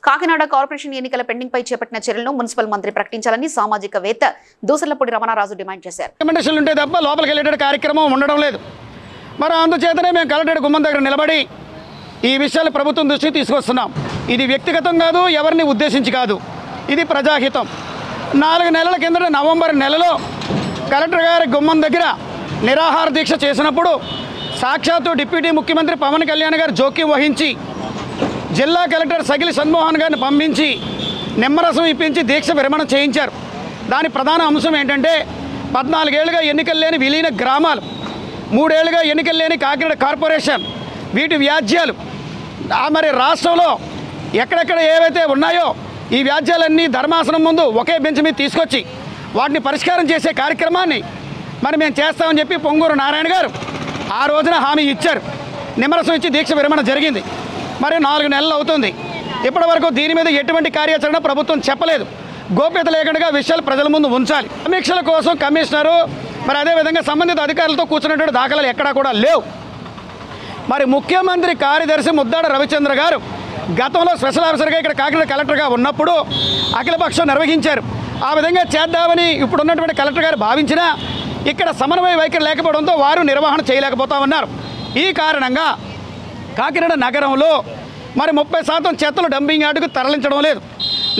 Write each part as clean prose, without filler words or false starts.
Kakinada corporation ఎన్నికల pending పై చేపట్టిన చర్యలను మున్సిపల్ మంత్రి ప్రకటించాలని సామాజికవేత్త దూసలపూడి రమణారాజు డిమాండ్ చేశారు. రికమెండేషన్లు ఉంటే తప్ప లోపలికి వెళ్ళేట కార్యక్రమం ఉండడం లేదు. మరి అందుచేతనే మేము కలెక్టరేట్ గుమ్మం దగ్గర నిలబడి ఈ విషయాలు ప్రభుత్వం దృష్టికి తీసుకొస్తున్నాం. ఇది వ్యక్తిగతం కాదు, ఎవరిని ఉద్దేశించి కాదు, ఇది ప్రజాహితం. 4 నెలల కిందట నవంబర్ నెలలో కలెక్టర్ గారి గుమ్మం దగ్గర నిరాహార దీక్ష చేసినప్పుడు సాక్షాత్తు డిప్యూటీ ముఖ్యమంత్రి పవన్ కళ్యాణ్ గారు జోక్యం వహించి జిల్లా కలెక్టర్ సగిలి షణ్మోహన్ గారిని పంపించి నిమ్మరసం ఇప్పించి దీక్ష విరమణ చేయించారు. దాని ప్రధాన అంశం ఏంటంటే 14 ఏళ్లుగా ఎన్నికలు లేని విలీన గ్రామాలు, 3 ఏళ్లుగా ఎన్నికలు లేని కాకినాడ కార్పొరేషన్, వీటి వ్యాజ్యాలు మరి రాష్ట్రంలో ఎక్కడెక్కడ ఏవైతే ఉన్నాయో ఈ వ్యాజ్యాలన్నీ ధర్మాసనం ముందు ఒకే బెంచ్ మీద తీసుకొచ్చి వాటిని పరిష్కారం చేసే కార్యక్రమాన్ని మరి మేము చేస్తామని చెప్పి పొంగూరు నారాయణ గారు ఆ రోజున హామీ ఇచ్చారు. నిమ్మరసం ఇచ్చి దీక్ష విరమణ జరిగింది. మరి 4 నెలలు అవుతుంది. ఇప్పటి వరకు దీని మీద ఎటువంటి కార్యాచరణ ప్రభుత్వం చెప్పలేదు. గోప్యత లేకుండా విషయాలు ప్రజల ముందు ఉంచాలి. సమీక్షల కోసం కమిషనరు మరి అదేవిధంగా సంబంధిత అధికారులతో కూర్చున్నటువంటి దాఖలాలు ఎక్కడా కూడా లేవు. మరి ముఖ్యమంత్రి కార్యదర్శి ముద్దాడ రవిచంద్ర గారు గతంలో స్పెషల్ ఆఫీసర్గా ఇక్కడ కాకినాడ కలెక్టర్గా ఉన్నప్పుడు అఖిలపక్షం నిర్వహించారు. ఆ విధంగా చేద్దామని ఇప్పుడున్నటువంటి కలెక్టర్ గారు భావించినా ఇక్కడ సమన్వయ వైఖరి లేకపోవడంతో వారు నిర్వహణ చేయలేకపోతామన్నారు. ఈ కారణంగా కాకినాడ నగరంలో మరి 30% చెత్తలు డంపింగ్ యార్డుకు తరలించడం లేదు,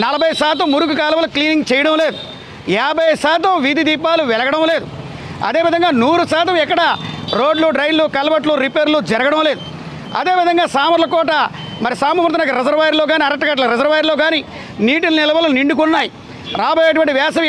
40% మురుగు కాలువలు క్లీనింగ్ చేయడం లేదు, 50% వీధి దీపాలు వెలగడం లేదు, అదేవిధంగా 100% ఎక్కడ రోడ్లు, డ్రైన్లు, కల్వర్ట్లు రిపేర్లు జరగడం లేదు. అదేవిధంగా సామర్లకోట మరి సామమూర్తి నగర్ రిజర్వాయర్లో కానీ, అరటగట్ల రిజర్వాయర్లో కానీ నీటి నిల్వలు నిండుకున్నాయి. రాబోయేటువంటి వేసవి